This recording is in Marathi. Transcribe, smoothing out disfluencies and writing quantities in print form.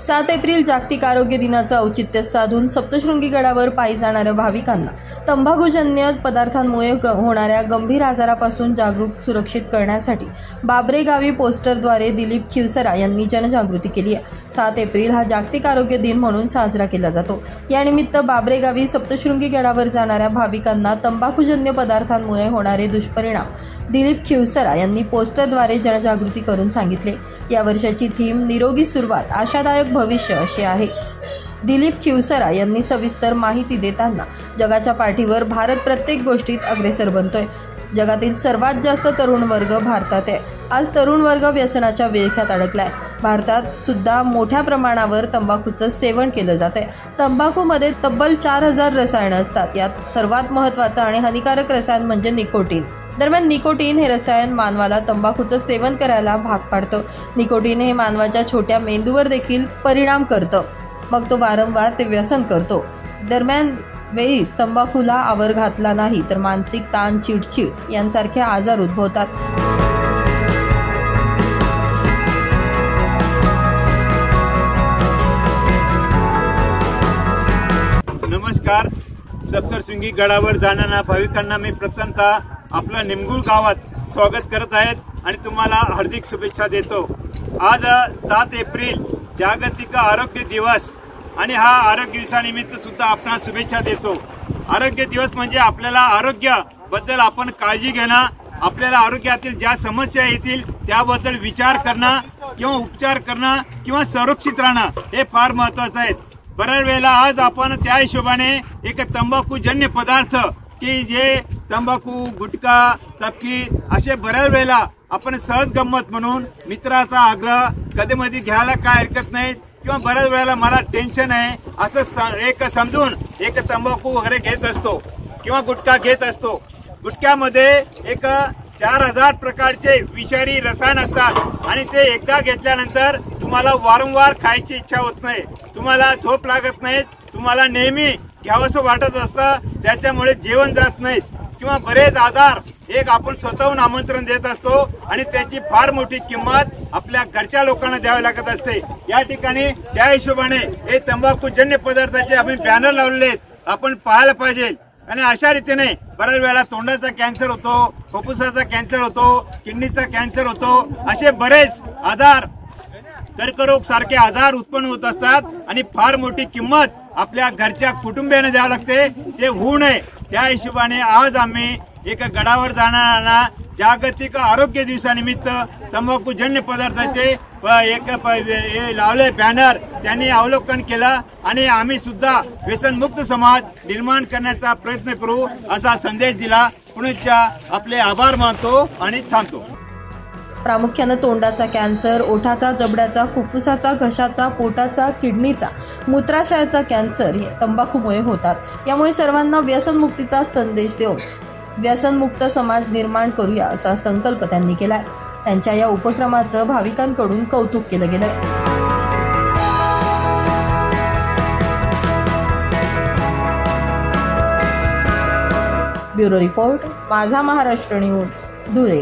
7 एप्रिल जागतिक आरोग्य दिनाचं औचित्य साधून सप्तशृंगी गडावर पायी जाणाऱ्या भाविकांना तंबाखूजन्य पदार्थांमुळे होणाऱ्या गंभीर आजारापासून जागरूक सुरक्षित करण्यासाठी बाबरे गावी पोस्टरद्वारे दिलीप खिवसरा यांनी जनजागृती केली आहे। 7 एप्रिल हा जागतिक आरोग्य दिन म्हणून साजरा केला जातो। यानिमित्त बाबरे गावी सप्तशृंगी गडावर जाणाऱ्या भाविकांना तंबाखूजन्य पदार्थांमुळे होणारे दुष्परिणाम दिलीप खिवसरा यांनी पोस्टरद्वारे जनजागृती करून सांगितले। या वर्षाची थीम निरोगी सुरुवात आशादायक भविष्य अशी आहे। दिलीप खिवसरा यांनी सविस्तर माहिती देताना जगाच्या पाठीवर भारत प्रत्येक गोष्टीत अग्रेसर बनतोय। जगातील सर्वात जास्त तरुण वर्ग भारतात आहे। आज तरुण वर्ग व्यसनाच्या विळख्यात अडकलाय। भारतात सुद्धा मोठ्या प्रमाणावर तंबाखूचं सेवन केलं जाते। तंबाखूमध्ये तब्बल 4000 रसायनं असतात। यात सर्वात महत्त्वाचं आणि हानिकारक रसायन म्हणजे निकोटीन। दरम्यान निकोटीन हे रसायन मानवाला तंबाखूचं सेवन करायला भाग पाडतं। निकोटीन हे मानवाच्या छोट्या मेंदूवर देखील परिणाम करतं, मग तो वारंवार ते व्यसन करतो। दरम्यान वेळी तंबाखूला आवर घातला नाही तर मानसिक ताण, चिडचिड यांसारखे आजार उद्भवतात। नमस्कार। सप्तशृंगी गडावर जाणाऱ्या भाविकांना मी प्रथमतः आपल्या निमगुळ गावात स्वागत करत आहेत आणि तुम्हाला हार्दिक शुभेच्छा देतो। आज 7 एप्रिल जागतिक आरोग्य दिवस आणि हा आरोग्य दिवसानिमित्त सुद्धा आपणास शुभेच्छा देतो। आरोग्य दिवस म्हणजे आपल्याला आरोग्याबद्दल आपण काळजी घेणं, आपल्याला आरोग्यातील ज्या समस्या येतील त्याबद्दल विचार करणं किंवा उपचार करणं किंवा सुरक्षित राहणं हे फार महत्त्वाचं आहे। बऱ्याच वेळेला आज आपण त्या हिशोबाने एक तंबाखूजन्य पदार्थ की जे तंबाखू, गुटखा, तपकी असे बऱ्याच वेळेला आपण सहज गंमत म्हणून मित्राचा आग्रह कधी मध्ये घ्यायला काय हरकत नाही किंवा बऱ्याच वेळेला मला टेन्शन आहे असं एक समजून एक तंबाखू वगैरे घेत असतो किंवा गुटखा घेत असतो। गुटख्यामध्ये एक 4000 प्रकारचे विषारी रसायन असतात आणि ते एकदा घेतल्यानंतर तुम्हाला वारंवार खायची इच्छा होत नाही, तुम्हाला झोप लागत नाही, तुम्हाला नेहमी घ्यावंसं वाटत असतं, त्याच्यामुळे जेवण जात नाही किंवा बरेच आजार एक आपण स्वतःहून आमंत्रण देत असतो आणि त्याची फार मोठी किंमत आपल्या घरच्या लोकांना द्यावी लागत असते। या ठिकाणी त्या हिशोबाने हे तंबाखूजन्य पदार्थाचे आम्ही बॅनर लावलेले आहेत, आपण पाहायला पाहिजे। आणि अशा रीतीने बऱ्याच वेळेला तोंडाचा कॅन्सर होतो, फुफ्फुसाचा कॅन्सर होतो, किडनीचा कॅन्सर होतो, असे बरेच आजार, कर्करोग सारखे आजार उत्पन्न होत असतात आणि फार मोठी किंमत आपल्या घरच्या कुटुंबियांना द्यावी लागते। ते होऊ नये त्या हिशोबाने आज आम्ही एक गडावर जाणाऱ्यांना जागतिक आरोग्य दिवसानिमित्त तंबाखूजन्य पदार्थाचे एक लावले बॅनर त्यांनी अवलोकन केलं आणि आम्ही सुद्धा व्यसनमुक्त समाज निर्माण करण्याचा प्रयत्न करू असा संदेश दिला। पुण्याच्या आपले आभार मानतो आणि थांबतो। प्रामुख्याने तोंडाचा कॅन्सर, ओठाचा, जबड्याचा, फुफ्फुसाचा, घशाचा, पोटाचा, किडनीचा, मूत्राशयाचा कॅन्सर हे तंबाखूमुळे होतात। यामुळे सर्वांना व्यसनमुक्तीचा संदेश देऊन व्यसनमुक्त समाज निर्माण करूया असा संकल्प त्यांनी केलाय। त्यांच्या या उपक्रमाचं भाविकांकडून कौतुक केलं गेलंय। ब्युरो रिपोर्ट, माझा महाराष्ट्र न्यूज, धुळे।